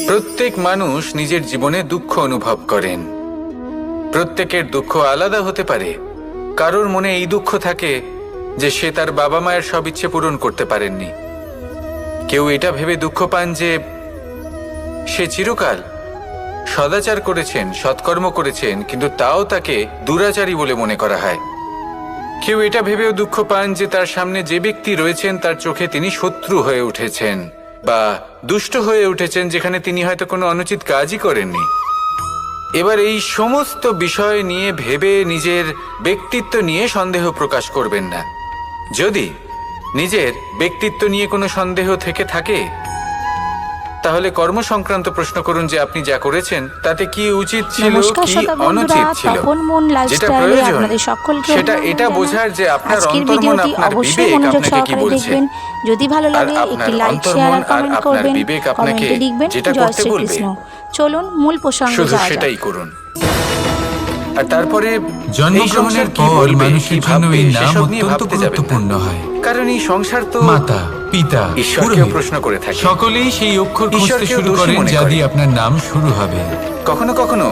প্রত্যেক মানুষ নিজের জীবনে দুঃখ অনুভব করেন। প্রত্যেকের দুঃখ আলাদা হতে পারে। কারোর মনে এই দুঃখ থাকে যে সে তার বাবা মায়ের সব ইচ্ছে পূরণ করতে পারেননি। কেউ এটা ভেবে দুঃখ পান যে সে চিরকাল সদাচার করেছেন, সৎকর্ম করেছেন, কিন্তু তাও তাকে দুরাচারী বলে মনে করা হয়। কেউ এটা ভেবেও দুঃখ পান যে তার সামনে যে ব্যক্তি রয়েছেন তার চোখে তিনি শত্রু হয়ে উঠেছেন বা দুষ্ট হয়ে উঠেছেন, যেখানে তিনি হয়তো কোনো অনুচিত কাজই করেননি। এবার এই সমস্ত বিষয় নিয়ে ভেবে নিজের ব্যক্তিত্ব নিয়ে সন্দেহ প্রকাশ করবেন না। যদি নিজের ব্যক্তিত্ব নিয়ে কোনো সন্দেহ থেকে থাকে, তাহলে কর্ম সংক্রান্ত প্রশ্ন করুন যে আপনি যা করেছেন তাতে কি উচিত ছিল, কি অনুচিত ছিল। যেটা প্রয়োজন সেটা এটা বোঝার যে আপনার অন্তর্মন, আপনার বিবেক আপনাকে কি বলছে। যদি ভালো লাগে একটি লাইক, শেয়ার আর কমেন্ট করবেন। বিবেক আপনাকে কমেন্টে লিখবেন যেটা জয় করতে বলবে, শ্রীকৃষ্ণ। চলুন মূল প্রসঙ্গে শুধু যাওয়া যাক। সেটাই করুন। আর তারপরে জন্মগ্রহণের পর মানুষের জন্য এই নাম অত্যন্ত গুরুত্বপূর্ণ হয়। কারণ এই সংসার তো মাতা, পিতা, ঈশ্বরকে পুরোহিত প্রশ্ন করে থাকে। সকলেই সেই অক্ষর খুঁজতে ঈশ্বরকেও শুরু দোষী করেন মনে যা করে। দিয়ে আপনার নাম শুরু হবে। কখনো কখনো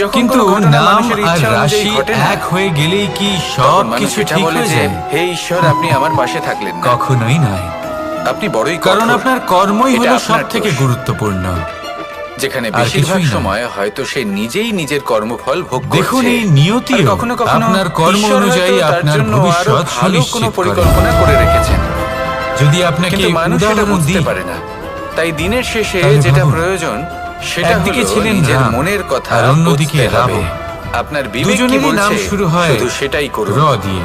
যখন কিন্তু কোনো ঘটনা নাম মানুষের আর ইচ্ছা অনুযায়ী রাশি ঘটে না, এক হয়ে গেলেই কি তখন সব মানুষ কিছু এটা ঠিক বলে হয়ে যে, যায়? হে ঈশ্বর, আপনি আমার পাশে থাকলেন না। কখনোই নয়। আপনি বড়ই কারণ কঠোর। আপনার কর্মই এটা হলো আপনার সব থেকে দোষ। গুরুত্বপূর্ণ। যেখানে আর বেশিরভাগ কিছুই নয়। সময় হয়তো সে নিজেই নিজের কর্মফল ভোগ করছে। দেখুন, এই নিয়তিও আর কখনো কখনো আপনার কর্ম ঈশ্বর অনুযায়ী হয়তো তার আপনার জন্য আরো ভবিষ্যৎ ভালো কোনো সুনিশ্চিত করে। পরিকল্পনা করে রেখেছেন। যদি আপনাকে কিন্তু মানুষ এটা উদাহরণ বুঝতে দিই, পারে না। তাই দিনের শেষে তাহলে যেটা ভাবুন, প্রয়োজন সেটা একদিকে হলো ছিলেন নিজের রাম, মনের কথা আর অন্যদিকে বুঝতে হবে। রাবণ। আপনার বিবেক কি দুজনেরই নাম বলছে শুরু হয় শুধু সেটাই করুন। র দিয়ে।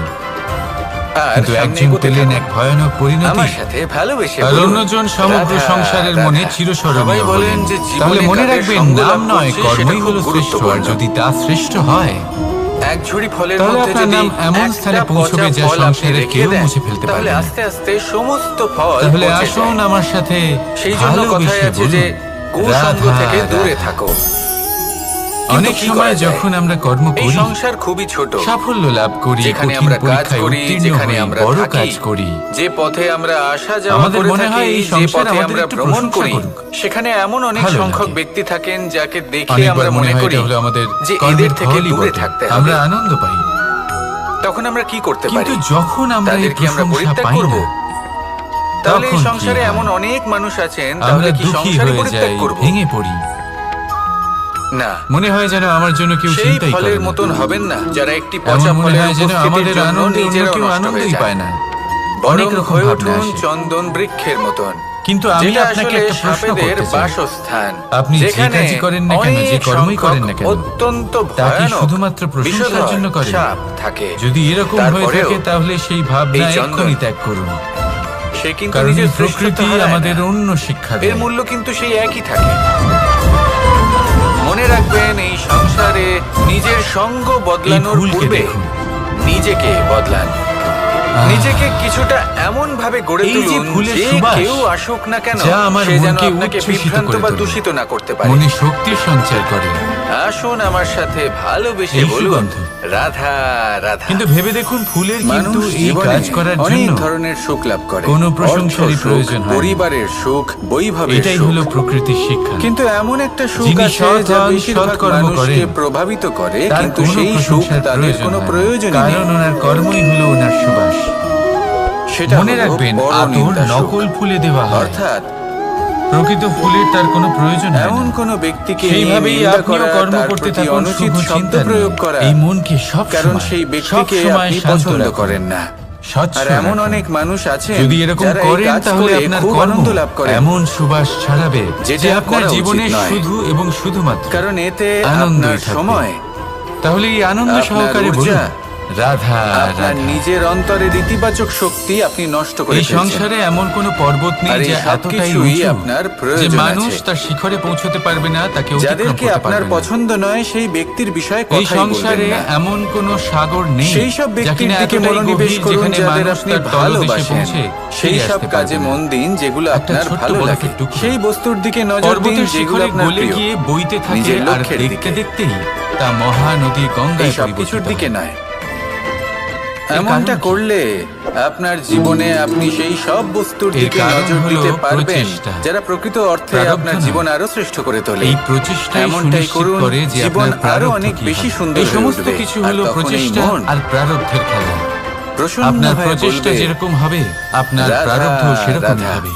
আর কিন্তু সামনে একজন এগোতে পেলেন থাকুন। এক ভয়ানক পরিণতি, আমার সাথে ভালোবেসে আর বলুন, অন্যজন সমগ্র রাধা, সংসারের রাধা। মনে সবাই চিরস্মরণীয় বলেন হলেন। যে তাহলে জীবনে মনে কাদের রাখবেন, সঙ্গ নাম লাভ নয়, করছি কর্মই সেটা খুব হলো শ্রেষ্ঠ। আর গুরুত্বপূর্ণ। যদি তা শ্রেষ্ঠ হয়, এক ঝুড়ি ফলের তাহলে মধ্যে আপনার যদি নাম এমন একটা স্থানে পৌঁছবে পচা যা ফল আপনি সংসারের রেখে কেউ দেন, মুছে ফেলতে তাহলে পারবে না। আস্তে আস্তে সমস্ত ফল তাহলে পচে আসুন যায়। আমার সাথে সেই জন্য কথায় ভালোবেসে আছে যে বলুন, কুসঙ্গ রাধা, থেকে দূরে রাধা। থাকো। অনেক কি সময় করা যায়? যখন আমরা কর্ম এই করি, সংসার খুবই ছোট। সাফল্য লাভ করি, যেখানে কঠিন আমরা কাজ পরীক্ষায় করি, উত্তীর্ণ যেখানে হই, আমরা বড় থাকি, কাজ করি, যে পথে আমরা আসা যাওয়া আমাদের করে মনে হয় থাকি, এই যে সংসার পথে আমাদের আমরা একটু ভ্রমণ প্রশংসা করি, করুক। সেখানে এমন অনেক ভালো সংখ্যক লাগে। ব্যক্তি থাকেন যাকে দেখে অনেকবার আমরা মনে হয় করি এটা হলো আমাদের যে কর্মের এদের থেকে ফলই দূরে বটে। থাকতে হবে। আমরা আনন্দ পাই, তখন আমরা কি করতে পারি? কিন্তু যখন আমরা এই তাদের কি আমরা প্রশংসা পরিত্যাগ পাই করব? না, তাহলে এই তখন কি সংসারে হয়? এমন অনেক মানুষ আছেন, আমরা তাহলে কি দুঃখী সংসারে হয়ে পরিত্যাগ যাই, করব? ভেঙে পড়ি। না, মনে হয় যেন আমার জন্য কেউ সেই চিন্তাই করে ফলের না। মতন হবেন না যারা একটি এমন পচা মনে ফলের হয় যেন উপস্থিতির আমাদের জন্য আনন্দে অন্য নিজেরাও কেউ নষ্ট হয়ে আনন্দই যায়। পায় না। বরং অনেক রকম হয়ে ভাবনা উঠুন আসে। চন্দন বৃক্ষের মতন, কিন্তু আমি যেটা আপনাকে আসলে একটা প্রশ্ন সাপেদের করতে চাই। বাসস্থান। আপনি যে যেখানে কাজই করেন না কেন, যে অনেক কর্মই করেন না সংখ্যক কেন, অত্যন্ত তা কি ভয়ানক শুধুমাত্র প্রশংসার বিষধর জন্য করেন? সাপ থাকে। যদি এরকম হয়ে তারপরেও থাকে, তাহলে সেই ভাবনা এই চন্দন, এক্ষুনি ত্যাগ করুন। সে কিন্তু কারণ নিজের এই প্রকৃতি শ্রেষ্ঠতা আমাদের হারায় না। অন্য শিক্ষা এর দেয়। মূল্য কিন্তু সেই একই থাকে। মনে রাখবেন, এই সংসারে নিজের সঙ্গ বদলানোর ফুলকে পূর্বে দেখুন। নিজেকে বদলান। নিজেকে কিছুটা এমন ভাবে গড়ে এই যে তুলুন ফুলের যে সুবাস, কেউ আসুক না কেন যা আমার সে যেন মনকে আপনাকে উচ্ছ্বসিত বিভ্রান্ত করে বা তোলে। দূষিত না করতে পারে। মনে শক্তির সঞ্চার করে। আসুন আমার সাথে ভালোবেসে এই বলুন, সুগন্ধ। রাধা রাধা। কিন্তু ভেবে দেখুন, ফুলের কিন্তু মানুষ এই জীবনে কাজ করার অনেক জন্য ধরনের সুখ লাভ করে। কোনো প্রশংসারই অর্থ সুখ, প্রয়োজন হয় না। পরিবারের সুখ, বৈভবের এটাই সুখ। হলো প্রকৃতির শিক্ষা। কিন্তু এমন একটা সুখ যিনি আছে সৎ যা হন, বেশিরভাগ সৎকর্ম মানুষকে করেন, প্রভাবিত করে, তার কিন্তু কোনো সেই সুখ প্রশংসার তাদের প্রয়োজন কোনো হয় না। প্রয়োজনই নেই। কারণ ওনার কর্মই হলো ওনার সুবাস। সেটা মনে হলো রাখবেন, বড় আতর নিন্দা সুখ। নকল ফুলে দেওয়া হয়, অর্থাৎ প্রকৃত ফুলের তার কোনো প্রয়োজন হয় এমন না। কোন ব্যক্তিকে সেইভাবেই নিন্দা আপনিও করা, কর্ম তার করতে প্রতি থাকুন অনুচিত শুভ শব্দ চিন্তা নিয়ে। প্রয়োগ করা, এই মনকে সব কারণ সময়, সেই ব্যক্তিকে সব সময় আপনি শান্ত পছন্দ রাখুন। করেন না। স্বচ্ছ আর এমন রাখুন। অনেক মানুষ আছেন যদি এরকম যারা এই করেন, কাজ তাহলে করে আপনার খুব কর্ম আনন্দ লাভ করেন, এমন সুবাস ছড়াবে যেটা যে আপনার করা উচিত জীবনে নয়। শুধু এবং শুধুমাত্র কারণ এতে আনন্দই আপনার থাকবে। সময়, তাহলে এই আনন্দ আপনার সহকারে ঊর্জা, বলুন, রাধা আপনার রাধা। নিজের অন্তরের ইতিবাচক শক্তি আপনি নষ্ট করে এই ফেলছেন। সংসারে এমন কোনো পর্বত নেই আর এই যা সব এতটাই কিছুই উঁচু আপনার যে প্রয়োজন মানুষ আছে। তার শিখরে পৌঁছতে পারবে না, তাকে অতিক্রম যাদেরকে করতে আপনার পারবে না। পছন্দ নয় সেই ব্যক্তির বিষয়ে এই কথাই সংসারে বলবেন না। এমন কোন সাগর নেই সেই সব যা ব্যক্তির কিনা দিকে এতটাই মনোনিবেশ গভীর করুন যেখানে যাদের মানুষ আপনি তার তলদেশে ভালোবাসেন। পৌঁছে সেই ফিরে সব আসতে কাজে পারবে না। মন দিন যেগুলো একটা আপনার ছোট্ট ভালো লাগে। বরফের টুকরো সেই বস্তুর দিকে নজর দিন পর্বতের যেগুলো শিখরে আপনার গলে প্রিয়। গিয়ে বইতে থাকে, নিজের আর লক্ষ্যের দেখতে দিকে। দেখতেই তা মহানদী এই গঙ্গায় সব পরিবর্তিত কিছুর দিকে হয়। নয়। এমনটা করলে আপনার জীবনে আপনি সেই সব বস্তুর এর দিকে কারণ নজর হলো দিতে পারবেন প্রচেষ্টা। যারা প্রকৃত অর্থে প্রারব্ধ আপনার নয়। জীবন আরো শ্রেষ্ঠ করে তোলে। এই প্রচেষ্টাই এমনটাই সুনিশ্চিত করুন, করে যে জীবন আপনার আরো প্রারব্ধ অনেক কি বেশি হবে। সুন্দর এই হয়ে সমস্ত উঠবে। কিছু আর হলো তখন এই প্রচেষ্টা মন আর প্রারব্ধের খেলা। প্রসন্ন আপনার হয়ে প্রচেষ্টা বলবে, যেরকম হবে আপনার রাধা, প্রারব্ধ সেরকম রাধা। হবে।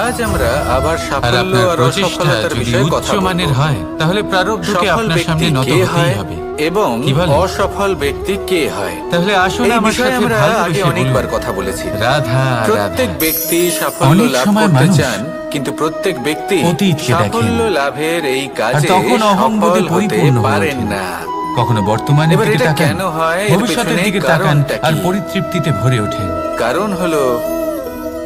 আজ আমরা আবার আর সাফল্য আপনার আর প্রচেষ্টা অসফলতার যদি বিষয়ে উচ্চ কথা মানের বলবো। হয় তাহলে প্রারব্ধকে সফল আপনার সামনে ব্যক্তি নত কে হতেই হয় হবে। এবং কি বলে? অসফল ব্যক্তি কে হয়, তাহলে আসুন এই আমার বিষয়ে সাথে আমরা আগে ভালোবেসে অনেকবার বলুন। কথা বলেছি। রাধা প্রত্যেক রাধা। ব্যক্তি সাফল্য অনেক লাভ সময় করতে মানুষ চান, কিন্তু প্রত্যেক ব্যক্তি অতীতকে সাফল্য দেখেন। লাভের এই আর কাজে তখন অহংবোধে সফল হতে পরিপূর্ণ হয়ে পারেন ওঠেন। না। কখনো বর্তমানের এবার দিকে এটা তাকান, কেন হয়? এর ভবিষ্যতের পেছনে দিকে তাকান কারণটা আর কি? পরিতৃপ্তিতে ভরে ওঠেন। কারণ হলো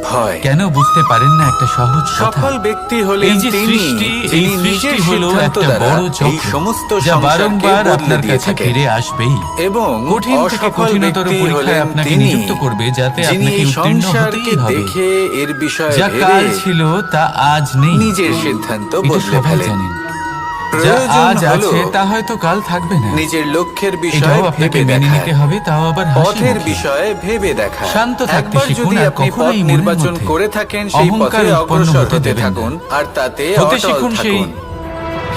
ভয়। কেন বুঝতে পারেন না একটা সহজ কথা? সফল ব্যক্তি হলেন এই যে তিনি, সৃষ্টি, এই যিনি নিজের সৃষ্টি হলো সিদ্ধান্ত একটা দ্বারা বড় এই চক্র সমস্ত যা সংসারকে বারংবার বদলে আপনার দিয়ে কাছে থাকে। ফিরে আসবেই এবং কঠিন থেকে অসফল কঠিনতর ব্যক্তি পরীক্ষায় হলেন আপনাকে তিনি, নিযুক্ত করবে যাতে যিনি আপনাকে এই উত্তীর্ণ সংসারকে হতেই হবে। দেখে এর বিষয়ে যা ভেবে কাল ছিল তা আজ নেই, নিজের সিদ্ধান্ত এটা বদলে সবাই ফেলেন। জানেন। যা প্রয়োজন আজ হলো আছে তা হয়তো কাল থাকবে না। নিজের লক্ষ্যের বিষয়ে এটাও আপনাকে ভেবে মেনে দেখা, নিতে হবে, তাও আবার হাসি পথের মুখে। বিষয়ে ভেবে দেখা। শান্ত থাকতে একবার শিখুন যদি আর আপনি পথ কখনোই মনের নির্বাচন মধ্যে করে থাকেন, সেই অহংকার পথে উৎপন্ন অগ্রসর হতে হতে দেবেন না। থাকুন আর তাতে হতে অটল শিখুন সেই থাকুন।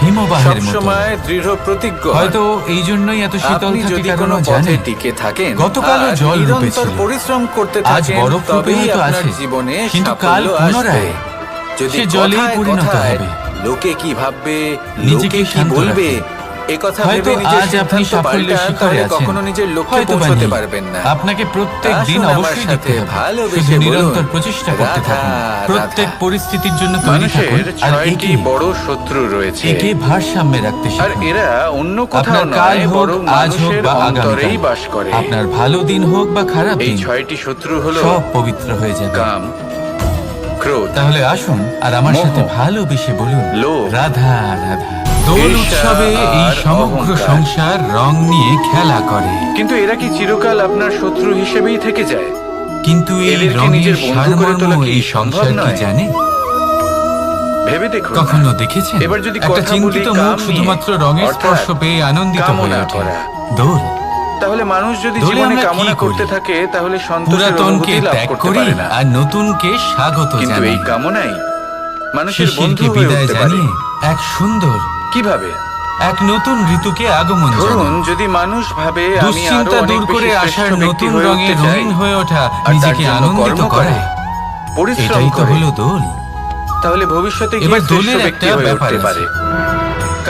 হিমবাহের মতো। সবসময় দৃঢ় প্রতিজ্ঞ হন। হয়তো এই জন্যই এত শীতল আপনি থাকে যদি কারণ কোনো ও পথে জানে টিকে থাকেন গতকালও আর জল রূপে নিরন্তর ছিল। পরিশ্রম করতে আজ থাকেন, বরফ রূপে তবেই হয়তো আপনার আছে, জীবনে কিন্তু কাল সাফল্য পুনরায় আসবে। যদি সে জলেই কথায় পরিণত কথায় হবে। লোকে কি ভাববে, নিজেকে লোকে কি শান্ত বলবে, রাখুন। এ কথা হয়তো ভেবে নিজের আজ আপনি সিদ্ধান্ত সাফল্যের পাল্টান, শিখরে তাহলে আছেন, কখনো নিজের লক্ষ্যে হয়তো বা পৌঁছতে নেই। পারবেন না। আপনাকে প্রত্যেক দিন আসুন আমার অবশ্যই সাথে দেখতে হবে, ভালোবেসে শুধু বলুন, নিরন্তর প্রচেষ্টা করতে রাধা, থাকুন। প্রত্যেক রাধা। পরিস্থিতির জন্য তৈরি থাকুন মানুষের আর 6টি একে বড় শত্রু রয়েছে, একে ভারসাম্যে রাখতে আর শিখুন। এরা অন্য কোথাও আপনার কাল নয়, হোক, বরং আজ হোক মানুষের বা অন্তরেই আগামীকাল, বাস করে। আপনার ভালো দিন হোক বা খারাপ এই দিন, 6টি শত্রু হলো সব পবিত্র হয়ে যাবে। কাম, ক্রোধ, তাহলে আসুন আর আমার মোহ, সাথে ভালোবেসে বলুন, লোভ, রাধা রাধা। দোল ঈর্ষা উৎসবে এই আর সমগ্র অহংকার। সংসার রং নিয়ে খেলা করে, কিন্তু এরা কি চিরকাল আপনার শত্রু হিসেবেই থেকে যায়? কিন্তু এই এদেরকে রঙের নিজের বন্ধু করে সারমর্ম তোলা কি এই সম্ভব সংসার কি নয়? জানে? ভেবে দেখুন না। কখনো দেখেছেন এবার যদি একটা কথা চিন্তিত বলি মুখ কাম নিয়ে, শুধুমাত্র রঙের অর্থাৎ স্পর্শ পেয়ে আনন্দিত হয়ে কামনা ওঠে? করা। দোল তাহলে মানুষ যদি দোলে জীবনে আমরা কি কামনা করি? করতে থাকে, তাহলে সন্তোষের পুরাতনকে অনুভূতি লাভ ত্যাগ করতে করি পারে না। আর নতুনকে স্বাগত কিন্তু জানাই। এই কামনাই মানুষের বন্ধু শিশিরকে হয়ে বিদায় উঠতে পারে। জানিয়ে এক সুন্দর কিভাবে? এক নতুন ঋতুকে আগমন ধরুন, জানাই। যদি মানুষ ভাবে আমি আরো দুশ্চিন্তা অনেক দূর করে বেশি আসার শ্রেষ্ঠ ব্যক্তি নতুন হয়ে রঙে উঠতে চাই, রঙিন হয়ে ওঠা, আর তার নিজেকে জন্য আনন্দিত কর্ম করা, করে, পরিশ্রম এটাই তো করে, হলো দোল। তাহলে ভবিষ্যতে গিয়ে এবার শ্রেষ্ঠ দোলের ব্যক্তি একটা হয়ে ব্যাপার উঠতে আছে। পারে।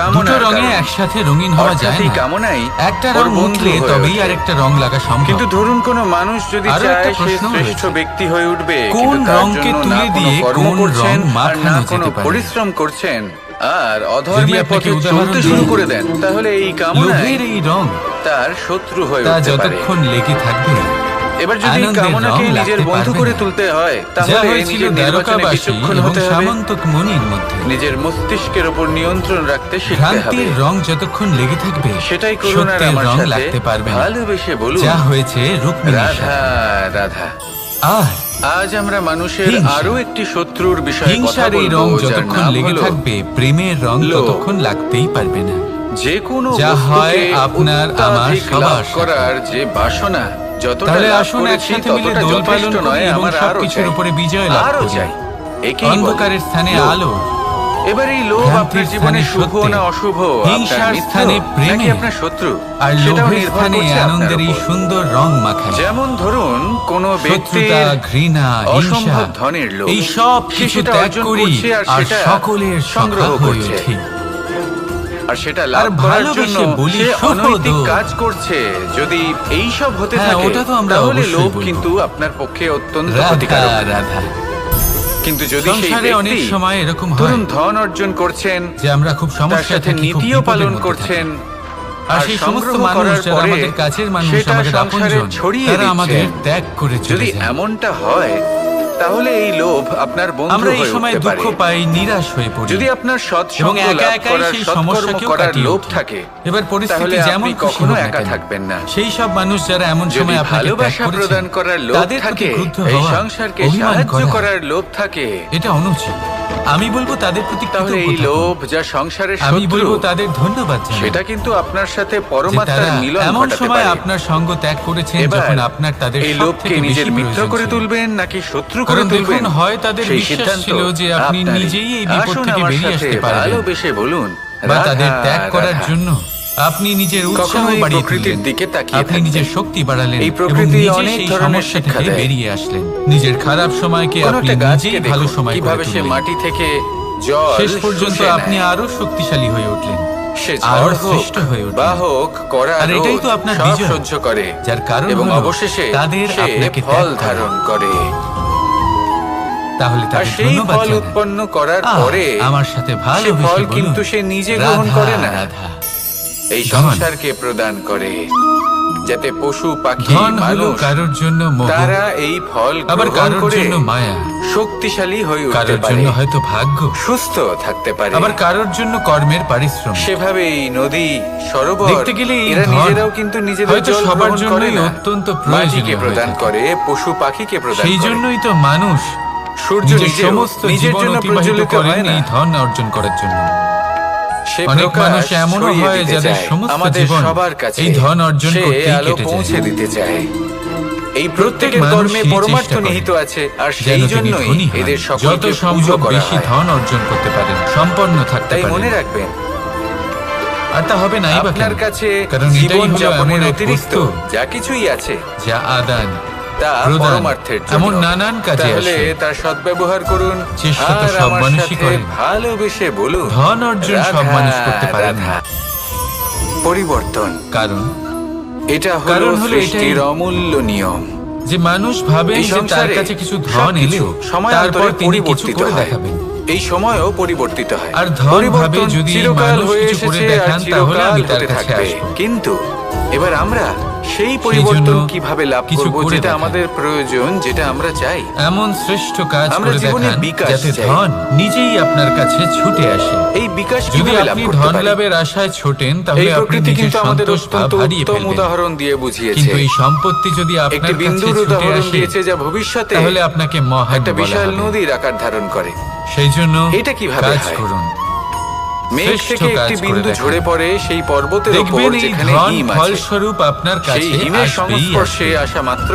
দুটো কামনার রঙে কারণে। একসাথে রঙিন হওয়া অর্থাৎ যায় এই না। কামনাই একটা ওর রং বন্ধু মুছলে হয়ে তবেই ওঠে। আরেকটা রং লাগা সম্ভব। কিন্তু ধরুন, কোন মানুষ যদি আরো চায় একটা সে প্রশ্ন শ্রেষ্ঠ রয়েছে। ব্যক্তি হয়ে উঠবে, কোন কিন্তু তার রঙকে জন্য তুলে না কোনো দিয়ে কর্ম কোন করছেন রং আর না মাখানো কোনো যেতে পারে? পরিশ্রম করছেন আর যদি অধর্মের আপনাকে পথে উদাহরণ চলতে দিই, শুরু করে দেন, তাহলে এই কামনাই লোভের এই রং তার শত্রু হয়ে তা উঠতে পারে। যতক্ষণ লেগে থাকবে, এবার যদি আনন্দের কামনাকে রং নিজের লাগতে বন্ধু পারবে করে না। তুলতে হয়, যা তাহলে হয়েছিল নিজের নির্বাচনে দ্বারকাবাসী বিচক্ষণ এবং হতে হবে, সামন্তক মণির মধ্যে। নিজের মস্তিষ্কের উপর নিয়ন্ত্রণ রাখতে শিখতে হবে। ভ্রান্তির রং যতক্ষণ লেগে থাকবে, সেটাই করুন আর সত্যের আমার রং সাথে লাগতে পারবে না। ভালোবেসে বলুন, যা হয়েছে রুক্মিণীর রাধা, সাথে। রাধা। আর আজ আমরা মানুষের হিংসা। আরো একটি শত্রুর বিষয়ে কথা হিংসার এই রং বলবো, যার যতক্ষণ নাম লেগে হলো থাকবে, প্রেমের রং লোভ। ততক্ষণ লাগতেই পারবে না। যে কোনো যা হয় বস্তুকে আপনার, আমার, অত্যাধিক সবার লাভ সাথে। করার যে বাসনা, যতটা তাহলে লাভ আসুন করেছি একসাথে মিলে ততটা দোল পালন যথেষ্ট করি নয়, এবং আমার আরো সবকিছুর চাই, উপরে বিজয় লাভ আরো করি। চাই। একেই বলে অন্ধকারের স্থানে লোভ। আলো, এবার এই লোভ ভ্রান্তির আপনার জীবনে স্থানে শুভ সত্য, না অশুভ, হিংসার আপনার মিত্র স্থানে প্রেমে, নাকি আপনার শত্রু, আর সেটাও লোভের নির্ভর স্থানে করছে আপনার আনন্দের এই উপর। সুন্দর রং মাখা। যেমন ধরুন, কোন ব্যক্তির শত্রুতা, ঘৃণা, হিংসা, অসম্ভব ধনের লোভ, এই সব সে কিছু সেটা ত্যাগ অর্জন করি করছে আর আর সেটা সকলের সংগ্রহ সখা হয়ে করছে। উঠি। আর সেটা লাভ আর করার ভালোবেসে জন্য বলি, সে শুভ অনৈতিক দোল। কাজ করছে। যদি এই সব হতে হ্যাঁ, থাকে, ওটা তো আমরা তাহলে অবশ্যই লোভ বলবো। কিন্তু আপনার পক্ষে অত্যন্ত রাধা ক্ষতিকারক। রাধা। কিন্তু যদি সেই সংসারে অনেক ব্যক্তি সময় এরকম হয় ধরুন ধন অর্জন করছেন, যে আমরা খুব তার সমস্যা সাথে থাকি, খুব নীতিও বিপদের পালন মধ্যে করছেন, থাকি। আর আর সেই সমস্ত সংগ্রহ মানুষ করার যারা পরে আমাদের কাছের মানুষ, সেটা আমাদের সংসারে আপনজন, ছড়িয়ে তারা আমাদের দিচ্ছেন। ত্যাগ করে চলে যদি যায়। এমনটা হয়, তাহলে এই লোভ আপনার বন্ধু আমরা এই হয়ে সময় উঠতে দুঃখ পারে। পাই, নিরাশ হয়ে পড়ি যদি আপনার এবং সৎসঙ্গ একা লাভ একাই করার সেই সৎকর্ম সমস্যাকেও করার কাটিয়ে লোভ উঠি। থাকে, এবার পরিস্থিতি তাহলে যেমন আপনি খুশি কখনো হোক না একা কেন, থাকবেন না। সেই সব মানুষ যারা এমন যদি সময় আপনাকে ত্যাগ ভালোবাসা করেছেন, প্রদান করার লোভ তাদের প্রতি থাকে, ক্রুদ্ধ এই হওয়া, সংসারকে অভিমান সাহায্য করা, করার লোভ থাকে, এটা অনুচিত। আমি বলবো তাদের প্রতি তাহলে কৃতজ্ঞ এই থাকুন। লোভ যা সংসারের আমি শত্রু, বলবো তাদের ধন্যবাদ জানান। সেটা কিন্তু আপনার সাথে যে পরমাত্মার তারা মিলন এমন ঘটাতে সময় পারে। আপনার সঙ্গ ত্যাগ করেছেন এবার যখন আপনার তাদের এই সব লোভকে থেকে নিজের বেশি মিত্র প্রয়োজন করে ছিল। তুলবেন নাকি শত্রু করে কারণ তুলবেন, দেখুন, হয় তাদের সেই বিশ্বাস সিদ্ধান্ত ছিল যে আপনি আপনারই। নিজেই এই বিপদ আসুন থেকে আমার বেরিয়ে সাথে আসতে পারবেন, ভালোবেসে বলুন, বা তাদের রাধা, ত্যাগ করার রাধা। জন্য আপনি নিজের উৎসাহ কখনো এই বাড়িয়ে প্রকৃতির তুললেন, দিকে তাকিয়ে আপনি থাকবেন। নিজের শক্তি বাড়ালেন এই এবং প্রকৃতি নিজে অনেক সেই ধরনের সমস্যা শিক্ষা থেকে দেয়। বেরিয়ে আসলেন। নিজের খারাপ সময়কে কোনো আপনি একটা গাছকে নিজেই ভালো দেখুন সময় করে কিভাবে সে তুললেন। মাটি থেকে জল শেষ পর্যন্ত শুষে আপনি নেয়। আরো শক্তিশালী হয়ে উঠলেন, সে আরো ঝড় হোক শ্রেষ্ঠ হয়ে উঠলেন। বা হোক, কড়া আর এটাই রোদ তো আপনার সব বিজয়, সহ্য করে, যার কারণ এবং হলো অবশেষে তাদের সে আপনাকে ত্যাগ ফল করা। ধারণ করে। তাহলে আর তাকে সেই ধন্যবাদ ফল জানান। উৎপন্ন করার আহ, পরে আমার সাথে সে ভালোবেসে ফল বলুন, কিন্তু সে নিজে গ্রহণ রাধা, করে না, রাধা। এই ধন। সংসারকে প্রদান করে, যাতে পশু পাখি ধন হলো মানুষ কারোর জন্য মোহ, তারা এই ফল আবার গ্রহণ কারোর করে জন্য মায়া, শক্তিশালী হয়ে উঠতে কারোর পারে, জন্য হয়তো ভাগ্য, সুস্থ থাকতে পারে। আবার কারোর জন্য কর্মের পারিশ্রম। সেভাবে এই নদী, সরোবর, দেখতে গেলে এই এরা ধন নিজেরাও কিন্তু নিজেদের হয়তো জল সবার গ্রহণ করে জন্যই না, অত্যন্ত মাটিকে প্রয়োজনীয় প্রদান হয়ে থাকে। করে, পশু পাখিকে প্রদান সেই করে। জন্যই তো মানুষ সূর্য নিজের নিজেও সমস্ত নিজের জীবন জন্য অতিবাহিত প্রজ্বলিত করেন হয় না, এই ধন অর্জন করার জন্য। সে অনেক প্রকাশ মানুষ এমনও ছড়িয়ে হয় দিতে যাদের চায় সমস্ত আমাদের জীবন সবার কাছে, এই ধন অর্জন সে করতেই আলো কেটে যায়। পৌঁছে দিতে চায়। এই প্রত্যেক প্রত্যেকের কর্মে মানুষই পরমার্থ চেষ্টা করে নিহিত আছে, আর যেন সেই তিনি জন্যই ধনী হন, এদের যত সকলকে পুজো সম্ভব করা বেশি হয়। ধন অর্জন করতে পারেন, সম্পন্ন থাকতে তাই মনে পারেন। রাখবেন, আর তা হবে নাই বা আপনার কেন? কাছে কারণ এটাই জীবন হলো যাপনের এমন এক অতিরিক্ত বস্তু যা কিছুই আছে যা আদান তা প্রদান পরমার্থের জন্য। এমন নানান কাজে তাহলে আসে। তার সদ্ব্যবহার করুন, চেষ্টা তো আর সব আমার মানুষই সাথে করেন। ভালোবেসে বলুন, ধন অর্জন সব রাধা, মানুষ করতে পারে না। রাধা। পরিবর্তন, কারণ এটা কারণ হলো হলো সৃষ্টির এটাই অমূল্য নিয়ম। যে মানুষ ভাবেন এই যে তার সংসারে কাছে কিছু ধন সবকিছু এলেও সময়ান্তরে তারপর তিনি কিছু পরিবর্তিত করে হয়। দেখাবেন। এই সময়ও পরিবর্তিত হয়, আর ধন পরিবর্তন ভাবে যদি চিরকাল মানুষ হয়ে কিছু করে এসেছে আর দেখান, তাহলে চিরকাল আমি তার হতে কাছে থাকবে। আসবো। কিন্তু এবার আমরা সেই পরিবর্তন জন্য কিভাবে লাভ কিছু করব, করে যেটা দেখান। আমাদের প্রয়োজন, যেটা আমরা চাই। এমন শ্রেষ্ঠ কাজ আমরা করে জীবনে দেখান বিকাশ যাতে চাই। ধন নিজেই আপনার কাছে ছুটে আসে। এই বিকাশ যদি কিভাবে লাভ আপনি করতে ধন পারি? লাভের আশায় ছোটেন, এই তাহলে আপনি প্রকৃতি নিজের কিন্তু আমাদের সন্তোষ ভাব অত্যন্ত হারিয়ে উত্তম ফেলবেন। উদাহরণ দিয়ে বুঝিয়েছে। কিন্তু এই সম্পত্তি যদি একটি আপনার কাছে বিন্দুর ছুটে উদাহরণ আসে, দিয়েছে যা ভবিষ্যতে তাহলে আপনাকে মহান একটা বলা বিশাল হবে। নদীর আকার ধারণ করে। সেই জন্য এটা কিভাবে কাজ হয়? করুন, মেঘ শ্রেষ্ঠ থেকে একটি কাজ করে বিন্দু দেখান। ঝরে পড়ে সেই পর্বতের উপর দেখবেন এই যেখানে ধন হিম আছে, ফলস্বরূপ আপনার সেই কাছে হিমের আসবেই সংস্পর্শে আসবে। আসা মাত্র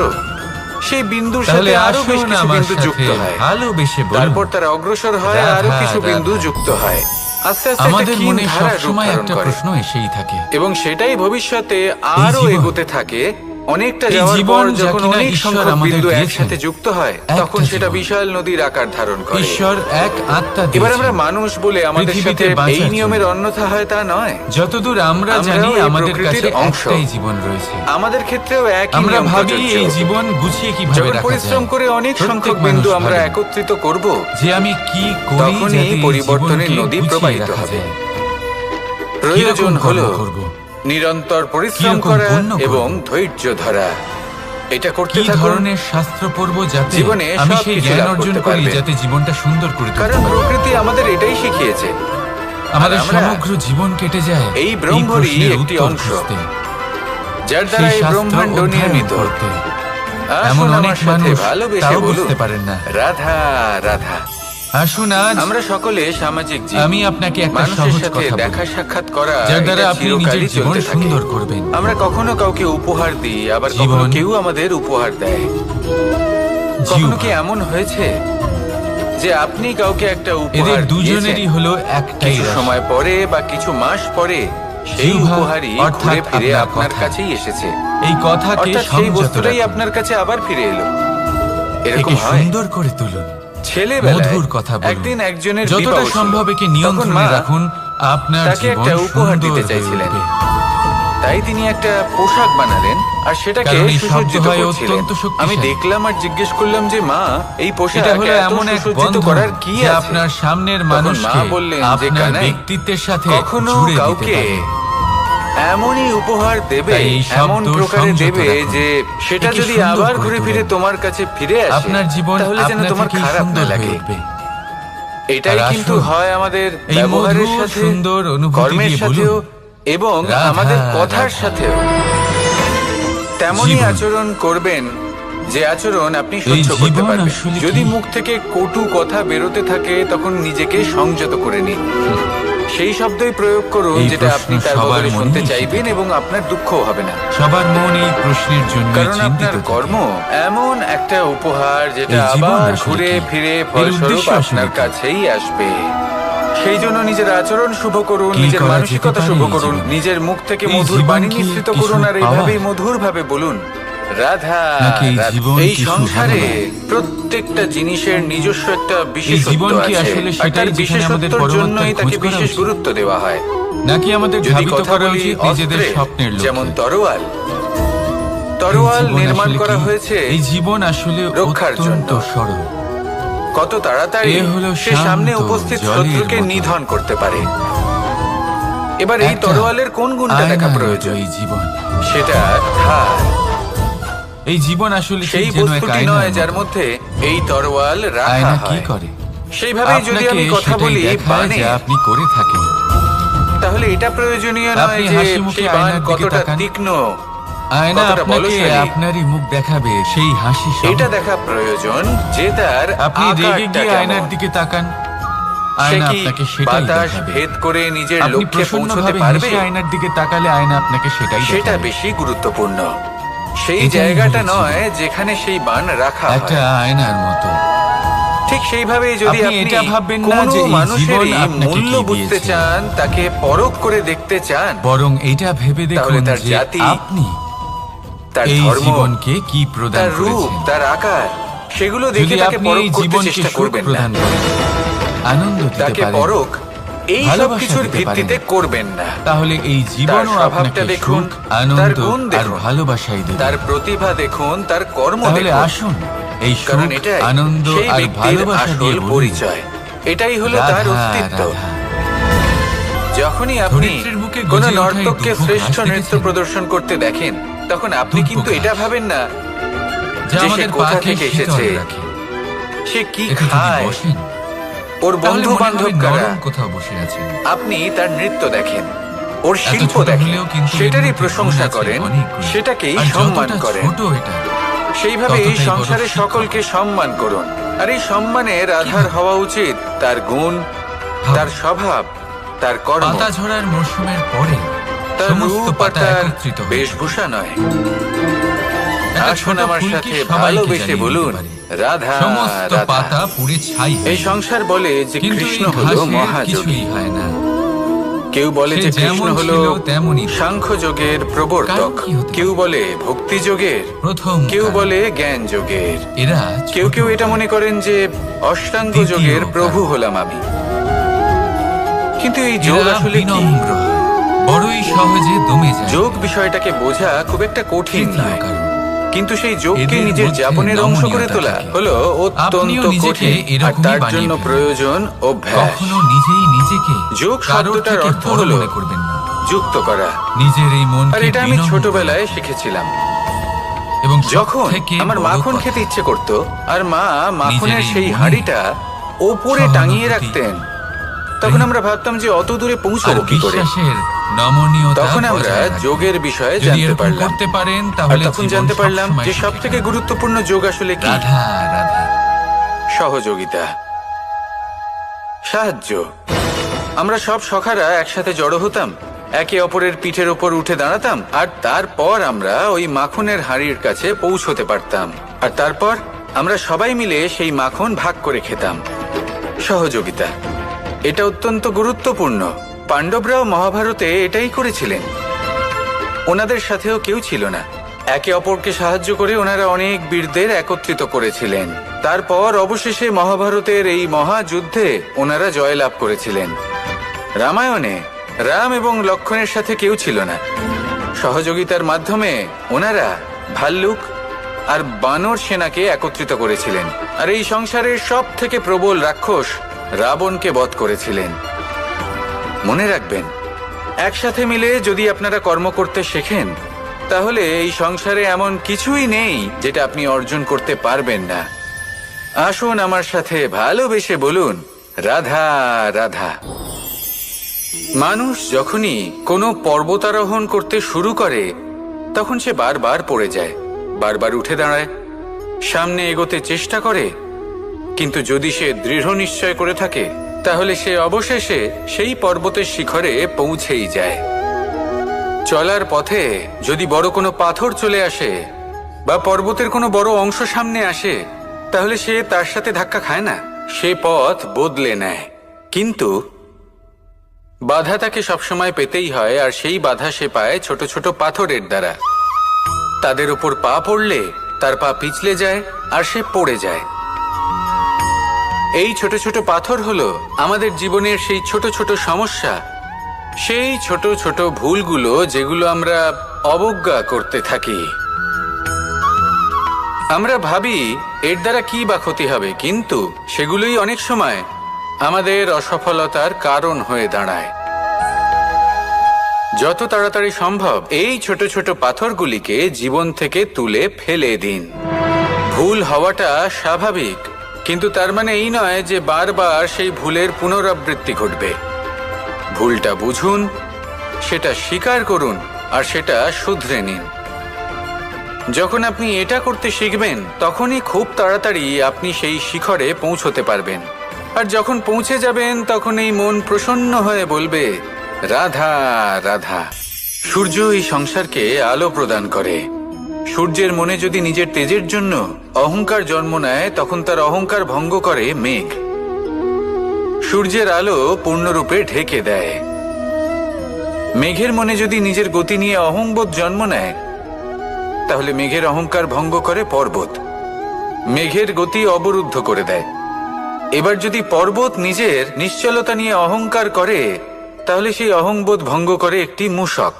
সেই বিন্দুর তাহলে সাথে আরো বেশ আসুন কিছু আমার বিন্দু যুক্ত সাথে হয়, ভালোবেসে বলুন, তারপর তারা অগ্রসর হয়, রাধা, আরো কিছু রাধা। বিন্দু যুক্ত হয়, আস্তে আস্তে একটা আমাদের ক্ষীণ মনে ধারার রূপ সবসময় ধারণ একটা করে, প্রশ্ন এসেই থাকে, এবং সেটাই ভবিষ্যতে আরো জীবন, এগোতে থাকে। অনেকটা এই যাওয়ার জীবন পর যা যখন কিনা অনেক ঈশ্বর সংখ্যক আমাদের বিন্দু দিয়েছেন, একসাথে যুক্ত হয়, তখন একটা সেটা জীবন। বিশাল নদীর আকার ধারণ করে। ঈশ্বর এক আত্মা এবার দিয়েছেন। আমরা মানুষ বলে আমাদের পৃথিবীতে সাথে বাঁচার এই জন্য। নিয়মের অন্যথা হয় তা নয়। যতদূর আমরা আমরাও জানি এই আমাদের কাছে প্রকৃতির অংশ। একটাই জীবন রয়েছে। আমাদের ক্ষেত্রেও একই আমরা নিয়ম ভাবি প্রযোজ্য। এই জীবন গুছিয়ে কিভাবে যখন রাখা পরিশ্রম যায়। করে অনেক প্রত্যেক সংখ্যক মানুষ বিন্দু আমরা ভাবে একত্রিত করব, যে আমি কি করি তখনই যাতে এই পরিবর্তনের জীবনকে নদী গুছিয়ে প্রবাহিত রাখা হবে। যায়। প্রয়োজন কিরকম হলো কর্ম করব? নিরন্তর পরিশ্রম কিরকম করা পুণ্য করব? এবং ধৈর্য ধরা। এটা করতে কি থাকুন, ধরনের শাস্ত্র পড়ব যাতে জীবনে আমি সব সেই কিছু জ্ঞান লাভ অর্জন করতে করি, পারবেন। যাতে জীবনটা সুন্দর করে তুলতে কারণ পারি। প্রকৃতি আমাদের এটাই শিখিয়েছে। আমাদের আর আমরা সমগ্র জীবন কেটে যায় এই ব্রহ্মরই প্রশ্নের একটি উত্তর অংশ, খুঁজতে, যার সেই দ্বারা এই শাস্ত্র ব্রহ্মাণ্ড অধ্যয়ন নির্মিত। করতে। আসুন এমন আমার অনেক সাথে মানুষ ভালোবেসে তাও বলুন, বুঝতে পারেন না। রাধা রাধা। আসুন আজ আমরা সকলে সামাজিক জীব। আমি আপনাকে একটা মানুষের সহজ সাথে কথা বলি, দেখা সাক্ষাৎ করা, যার দ্বারা এটা আপনি নিজের চিরকালই জীবন চলতে থাকে। সুন্দর করবেন। আমরা কখনো কাউকে উপহার দিই, আবার কখনো জীবন, কেউ আমাদের উপহার দেয়। কখনো জিহ্বা, কি এমন হয়েছে যে আপনি কাউকে একটা এদের উপহার দুজনেরই দিয়েছেন, হলো একটাই কিছু রাশি। সময় পরে বা কিছু মাস পরে সেই জিহ্বা উপহারই অর্থাৎ ঘুরে ফিরে আপনার আপনার কথা। কাছেই এসেছে, এই কথাকে অর্থাৎ সেই সংযত বস্তুটাই রাখুন। আপনার কাছে আবার ফিরে এলো। এরকম একে হয়। সুন্দর করে তুলুন, ছেলেবেলায় মধুর কথা বলুন। একদিন একজনের যতটা বিবাহ ছিল। সম্ভব একে তখন নিয়ন্ত্রণে মা রাখুন, আপনার তাকে জীবন একটা উপহার সুন্দর দিতে হয়ে চাইছিলেন। উঠবে। তাই তিনি একটা পোশাক বানালেন আর সেটাকে কারণ এই শব্দ সুসজ্জিত হয় করছিলেন। অত্যন্ত শক্তিশালী। আমি দেখলাম আর জিজ্ঞেস করলাম যে মা, এই পোশাক এটা হলো এত এমন এক সুসজ্জিত বন্ধন করার কি যে আছে? আপনার সামনের তখন মানুষকে মা বললেন যে, আপনার কানাই, ব্যক্তিত্বের সাথে কখনো জুড়ে দিতে কাউকে পারে। এমনই উপহার দেবে, তাই এই শব্দ এমন প্রকারে সংযত দেবে রাখুন। যে সেটা একে যদি সুন্দর আবার করে ঘুরে ফিরে তুলুন। তোমার কাছে ফিরে আসে, আপনার জীবন তাহলে যেন আপনা তোমার থেকেই খারাপ না সুন্দর হয়ে লাগে। উঠবে। এটাই আর কিন্তু আসুন, হয় আমাদের এই ব্যবহারের মধুর, সাথে, সুন্দর অনুভূতি কর্মের দিয়ে সাথেও বলুন, এবং রাধা, আমাদের কথার রাধা। সাথেও তেমনই জীবন। আচরণ করবেন যে আচরণ আপনি এই সহ্য করতে জীবন পারবেন। আসলে কি? যদি মুখ থেকে কটু কথা বেরোতে থাকে তখন নিজেকে সংযত করে নিন। সেই শব্দই প্রয়োগ করুন এই যেটা আপনি প্রশ্ন তার সবার বদলে মনেই শুনতে এসে চাইবেন থাকে। এবং আপনার দুঃখও হবে না। সবার মন এই প্রশ্নের জন্য কারণ চিন্তিত আপনার থাকে। কর্ম এমন একটা উপহার যেটা এই জীবন আবার আসলে ঘুরে কি? ফিরে এর ফলস্বরূপ উদ্দেশ্য আসলে আপনার কি? কাছেই আসবে। সেই জন্য নিজের আচরণ শুভ করুন, কি নিজের করা যেতে মানসিকতা পারে শুভ এই করুন, জীবনে? নিজের মুখ থেকে এই মধুর জীবন বাণী কি নিঃসৃত কিছু করুন আর পাওয়া? এইভাবেই মধুর ভাবে বলুন রাধা নাকি এই রাধা। জীবন এই কিছু সংসারে হারানো? প্রত্যেকটা জিনিসের নিজস্ব একটা এই বিশেষত্ব জীবন কি আছে আসলে আর তার সেটাই যেখানে আমাদের বিশেষত্বর পরমাত্মার জন্যই তাকে খোঁজ করা বিশেষ উচিত? গুরুত্ব দেওয়া হয়। নাকি আমাদের যদি ধাবিত কথা করা বলি উচিত নিজেদের অস্ত্রে, স্বপ্নের যেমন লক্ষ্যে? তরোয়াল এই তরোয়াল জীবন নির্মাণ আসলে করা কি? হয়েছে এই জীবন আসলে রক্ষার অত্যন্ত জন্য। সরল। কত তাড়াতাড়ি এ হলো সে সামনে শান্ত উপস্থিত জলের শত্রুকে মতো। নিধন করতে পারে। এবার এই একটা তরোয়ালের কোন গুণটা দেখা আয়নার মতো প্রয়োজন? এই জীবন। সেটা ধার। এই জীবন আসলে সেই ঠিক যেন এক বস্তুটি আয়নার নয় যার মতো। মধ্যে এই তরোয়াল রাখা আয়না কি হয়। করে? সেইভাবেই যদি আমি আপনাকে কথা সেটাই বলি দেখায় বানে, যা আপনি করে থাকেন। তাহলে এটা প্রয়োজনীয় নয় আপনি যে হাসি মুখে সেই বান আয়নার দিকে কতটা তাকান। তীক্ষ্ণ, আয়না কতটা আপনাকে বলশালী। আপনারই মুখ দেখাবে সেই হাসি সহ। এটা দেখা প্রয়োজন যে তার আপনি রেগে আকারটা গিয়ে আয়নার কেমন। দিকে তাকান, সে আয়না কি আপনাকে সেটাই বাতাস দেখাবে। ভেদ করে নিজের আপনি লক্ষ্যে পৌঁছতে প্রসন্নভাবে পারবে? হেসে আয়নার দিকে তাকালে আয়না আপনাকে সেটাই সেটা দেখাবে। বেশি গুরুত্বপূর্ণ। সেই এটাই জায়গাটা হলো নয় যেখানে সেই বান রাখা একটা হয়। আয়নার মতো। ঠিক সেইভাবেই যদি আপনি আপনি এটা ভাববেন না কোনো যে এই মানুষেরই জীবন আপনাকে মূল্য কি বুঝতে দিয়েছে। চান, তাকে পরখ করে দেখতে চান, বরং এটা ভেবে তাহলে দেখুন তার যে জাতি, আপনি তার এই ধর্ম, জীবনকে কি প্রদান তার রূপ, করেছেন। তার আকার, সেগুলো যদি দেখে তাকে আপনি পরখ এই করতে জীবনকে চেষ্টা সুখ করবেন না। প্রদান করেন, আনন্দ দিতে তাকে পারেন, পরখ এই সব ভালোবাসা কিছুর দিতে ভিত্তিতে পারেন, করবেন না। তাহলে এই জীবনও স্বভাবটা আপনাকে দেখুন, সুখ, তার আনন্দ গুণ আর দেখুন, ভালোবাসাই দেবে। তার প্রতিভা দেখুন, তার কর্ম তাহলে দেখুন। আসুন এই কারণ সুখ, এটাই আনন্দ সেই আর ব্যক্তির ভালোবাসা আসল দিয়ে বলুন, পরিচয়। এটাই হলো তার রাধা, অস্তিত্ব। রাধা। যখনই আপনি ধরিত্রীর বুকে কোন গজে ওঠা এই নর্তককে দুর্ভোগ শ্রেষ্ঠ ঘাস নৃত্য দেখেছেন? প্রদর্শন করতে দেখেন, তখন আপনি দুর্ভোগ কিন্তু ঘাস। এটা ভাবেন না যা যে সে আমাদের কোথা পাকে থেকে শীতল এসেছে, রাখে। সে কি এতে যদি খায়, বসেন, ওর তাহলে বন্ধু মনে হবে বান্ধব কারা। নরম কোথাও বসে আছেন। আপনি তার নৃত্য দেখেন, ওর এত শিল্প ছোট দেখেন, হলেও কিন্তু এর সেটারই মধ্যে প্রশংসা গুণ আছে করেন, অনেক গুণ। সেটাকেই আর সম্মান যতটা করেন। ছোট এটা, সেইভাবে এই ততটাই বড় সংসারে শিক্ষা। সকলকে সম্মান করুন। আর এই সম্মানের আধার হওয়া উচিত তার গুণ, তার স্বভাব, তার কর্ম, পাতা ঝরার মরশুমের পরে তার সমস্ত রূপ আর পাতা তার একত্রিত হয়ে যায়। বেশভূষা নয়। একটা আসুন ছোট আমার ফুলকে সাথে সবাইকে ভালোবেসে জ্বালিয়ে বলুন দিতে পারে। রাধা সমস্ত রাধা। পাতা পুড়ে ছাই হয়ে এই যায়। সংসার বলে যে কিন্তু কৃষ্ণ এই হলো ঘাসের মহাযোগী, কিছুই হয় না। কেউ বলে সে যে কৃষ্ণ যেমন হলো ছিল তেমনই। সাংখ্য যোগের প্রবর্তক, কারণ কি হতে কেউ পারে? বলে ভক্তি যোগের, প্রথম কেউ কারণ। বলে জ্ঞান যোগের, এরা কেউ ছোট কেউ এটা কারণ। মনে করেন যে অষ্টাঙ্গ দ্বিতীয় যোগের প্রভু কারণ। হলাম আমি। কিন্তু এই যোগ এরা আসলে কি? বিনম্র হয়, বড়ই সহজে দমে যায়। যোগ বিষয়টাকে বোঝা খুব একটা কঠিন তৃতীয় নয়, কারণ। কিন্তু সেই যোগকে এদের নিজের মধ্যে জীবনের অংশ করে নমনীয়তা তোলা থাকে। হলো অত্যন্ত আপনিও নিজেকে কঠিন, আর এরকমই তার বানিয়ে জন্য ফেলুন। প্রয়োজন অভ্যাস। কখনো নিজেই নিজেকে যোগ কারোর শব্দটার থেকে অর্থ বড় হলো মনে করবেন না। যুক্ত করা। নিজের এই মনকে আর এটা আমি বিনম্র ছোটবেলায় করা। শিখেছিলাম। এবং যখন সবথেকে আমার বড় মাখন কথা, খেতে ইচ্ছে করত আর মা মাখনের নিজের এই সেই মনে হাঁড়িটা ওপরে সহানুভূতি, টাঙিয়ে রাখতেন, তখন আমরা ভাবতাম যে অত দূরে আর পৌঁছবো কি করে। বিশ্বাসের নমনীয়তা তখন আমরা বজায় রাখবেন। যোগের বিষয়ে যদি জানতে এরকম পারলাম, করতে পারেন আর তাহলে তখন জীবন জানতে পারলাম সবসময় যে সুখে সব থেকে কাটবে। গুরুত্বপূর্ণ যোগ আসলে কি? রাধা রাধা। সহযোগিতা, সাহায্য। আমরা সব সখারা একসাথে জড়ো হতাম, একে অপরের পিঠের ওপর উঠে দাঁড়াতাম, আর তারপর আমরা ওই মাখনের হাঁড়ির কাছে পৌঁছতে পারতাম, আর তারপর আমরা সবাই মিলে সেই মাখন ভাগ করে খেতাম। সহযোগিতা, এটা অত্যন্ত গুরুত্বপূর্ণ। পাণ্ডবরাও মহাভারতে এটাই করেছিলেন। ওনাদের সাথেও কেউ ছিল না, একে অপরকে সাহায্য করে ওনারা অনেক বীরদের একত্রিত করেছিলেন। তারপর অবশেষে মহাভারতের এই মহাযুদ্ধে ওনারা জয়লাভ করেছিলেন। রামায়ণে রাম এবং লক্ষ্মণের সাথে কেউ ছিল না। সহযোগিতার মাধ্যমে ওনারা ভাল্লুক আর বানর সেনাকে একত্রিত করেছিলেন, আর এই সংসারের সব থেকে প্রবল রাক্ষস রাবণকে বধ করেছিলেন। মনে রাখবেন, একসাথে মিলে যদি আপনারা কর্ম করতে শেখেন, তাহলে এই সংসারে এমন কিছুই নেই যেটা আপনি অর্জন করতে পারবেন না। আসুন আমার সাথে ভালোবেসে বলুন রাধা রাধা। মানুষ যখনই কোনো পর্বতারোহণ করতে শুরু করে, তখন সে বারবার পড়ে যায়, বারবার উঠে দাঁড়ায়, সামনে এগোতে চেষ্টা করে, কিন্তু যদি সে দৃঢ় নিশ্চয় করে থাকে তাহলে সে অবশেষে সেই পর্বতের শিখরে পৌঁছেই যায়। চলার পথে যদি বড় কোনো পাথর চলে আসে বা পর্বতের কোনো বড় অংশ সামনে আসে, তাহলে সে তার সাথে ধাক্কা খায় না, সে পথ বদলে নেয়। কিন্তু বাধা তাকে সবসময় পেতেই হয়, আর সেই বাধা সে পায় ছোট ছোট পাথরের দ্বারা। তাদের উপর পা পড়লে তার পা পিছলে যায় আর সে পড়ে যায়। এই ছোট ছোট পাথর হলো আমাদের জীবনের সেই ছোট ছোট সমস্যা, সেই ছোট ছোট ভুলগুলো যেগুলো আমরা অবজ্ঞা করতে থাকি। আমরা ভাবি এর দ্বারা কি বা ক্ষতি হবে, কিন্তু সেগুলোই অনেক সময় আমাদের অসফলতার কারণ হয়ে দাঁড়ায়। যত তাড়াতাড়ি সম্ভব এই ছোট ছোট পাথরগুলিকে জীবন থেকে তুলে ফেলে দিন। ভুল হওয়াটা স্বাভাবিক, কিন্তু তার মানে এই নয় যে বারবার সেই ভুলের পুনরাবৃত্তি ঘটবে। ভুলটা বুঝুন, সেটা স্বীকার করুন আর সেটা শুধরে নিন। যখন আপনি এটা করতে শিখবেন তখনই খুব তাড়াতাড়ি আপনি সেই শিখরে পৌঁছতে পারবেন। আর যখন পৌঁছে যাবেন তখন এই মন প্রসন্ন হয়ে বলবে, রাধা রাধা। সূর্য এই সংসারকে আলো প্রদান করে। সূর্যের মনে যদি নিজের তেজের জন্য অহংকার জন্ম নেয়, তখন তার অহংকার ভঙ্গ করে মেঘ। সূর্যের আলো পূর্ণরূপে ঢেকে দেয়। মেঘের মনে যদি নিজের গতি নিয়ে অহংবোধ জন্ম নেয়, তাহলে মেঘের অহংকার ভঙ্গ করে পর্বত। মেঘের গতি অবরুদ্ধ করে দেয়। এবার যদি পর্বত নিজের নিশ্চলতা নিয়ে অহংকার করে, তাহলে সেই অহংবোধ ভঙ্গ করে একটি মূষক।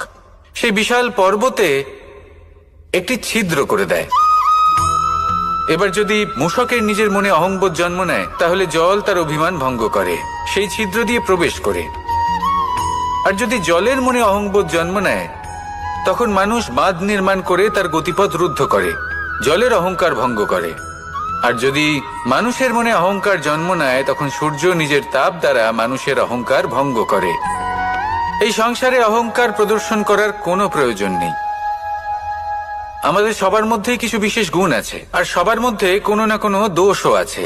সেই বিশাল পর্বতে একটি ছিদ্র করে দেয়। এবার যদি মূষকের নিজের মনে অহংবোধ জন্ম নেয়, তাহলে জল তার অভিমান ভঙ্গ করে, সেই ছিদ্র দিয়ে প্রবেশ করে। আর যদি জলের মনে অহংবোধ জন্ম নেয়, তখন মানুষ বাঁধ নির্মাণ করে তার গতিপথ রুদ্ধ করে, জলের অহংকার ভঙ্গ করে। আর যদি মানুষের মনে অহংকার জন্ম নেয়, তখন সূর্য নিজের তাপ দ্বারা মানুষের অহংকার ভঙ্গ করে। এই সংসারে অহংকার প্রদর্শন করার কোনো প্রয়োজন নেই। আমাদের সবার মধ্যেই কিছু বিশেষ গুণ আছে, আর সবার মধ্যে কোনো না কোনো দোষও আছে।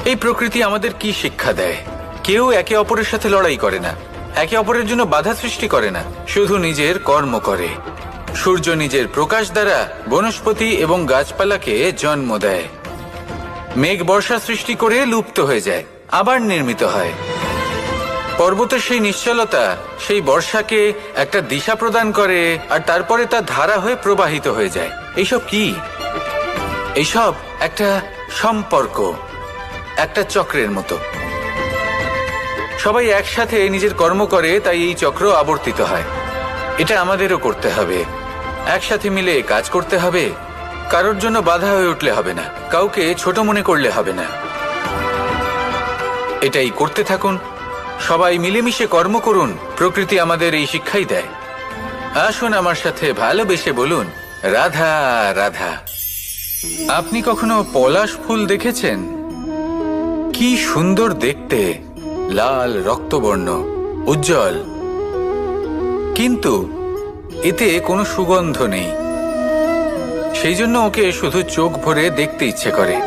এই প্রকৃতি আমাদের কি শিক্ষা দেয়? কেউ একে অপরের সাথে লড়াই করে না, একে অপরের জন্য বাধা সৃষ্টি করে না, শুধু নিজের কর্ম করে। সূর্য নিজের প্রকাশ দ্বারা বনস্পতি এবং গাছপালাকে জন্ম দেয়। মেঘ বর্ষা সৃষ্টি করে লুপ্ত হয়ে যায়, আবার নির্মিত হয়। পর্বতের সেই নিশ্চলতা সেই বর্ষাকে একটা দিশা প্রদান করে, আর তারপরে তা ধারা হয়ে প্রবাহিত হয়ে যায়। এইসব কি? এইসব একটা সম্পর্ক, একটা চক্রের মতো। সবাই একসাথে নিজের কর্ম করে, তাই এই চক্র আবর্তিত হয়। এটা আমাদেরও করতে হবে, একসাথে মিলে কাজ করতে হবে। কারোর জন্য বাধা হয়ে উঠলে হবে না, কাউকে ছোট মনে করলে হবে না। এটাই করতে থাকুন, সবাই মিলেমিশে কর্ম করুন। প্রকৃতি আমাদের এই শিক্ষাই দেয়। আসুন আমার সাথে ভালোবেসে বলুন, রাধা রাধা। আপনি কখনো পলাশ ফুল দেখেছেন? কি সুন্দর দেখতে, লাল রক্তবর্ণ, উজ্জ্বল, কিন্তু এতে কোনো সুগন্ধ নেই। সেই জন্য ওকে শুধু চোখ ভরে দেখতে ইচ্ছে করে।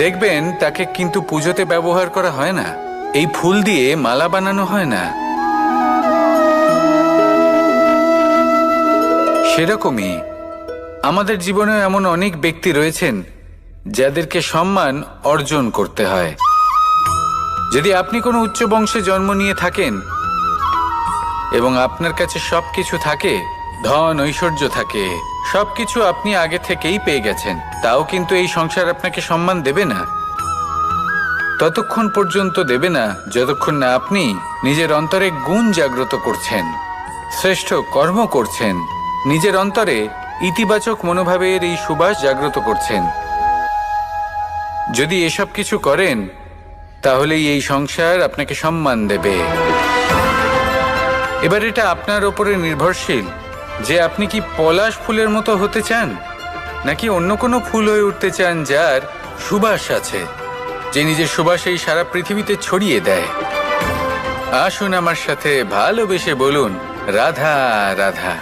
দেখবেন তাকে কিন্তু পুজোতে ব্যবহার করা হয় না, এই ফুল দিয়ে মালা বানানো হয় না। সেরকমই আমাদের জীবনে এমন অনেক ব্যক্তি রয়েছেন যাদেরকে সম্মান অর্জন করতে হয়। যদি আপনি কোনো উচ্চ বংশে জন্ম নিয়ে থাকেন এবং আপনার কাছে সবকিছু থাকে, ধন ঐশ্বর্য থাকে, সবকিছু আপনি আগে থেকেই পেয়ে গেছেন, তাও কিন্তু এই সংসার আপনাকে সম্মান দেবে না। ততক্ষণ পর্যন্ত দেবে না যতক্ষণ না আপনি নিজের অন্তরে গুণ জাগ্রত করছেন, শ্রেষ্ঠ কর্ম করছেন, নিজের অন্তরে ইতিবাচক মনোভাবের এই সুবাস জাগ্রত করছেন। যদি এসব কিছু করেন, তাহলেই এই সংসার আপনাকে সম্মান দেবে। এবার এটা আপনার ওপরে নির্ভরশীল যে আপনি কি পলাশ ফুলের মতো হতে চান, নাকি অন্য কোনো ফুল হয়ে উঠতে চান যার সুবাস আছে, যে নিজের সুবাস এই সারা পৃথিবীতে ছড়িয়ে দেয়। আসুন আমার সাথে ভালোবেসে বলুন, রাধা রাধা।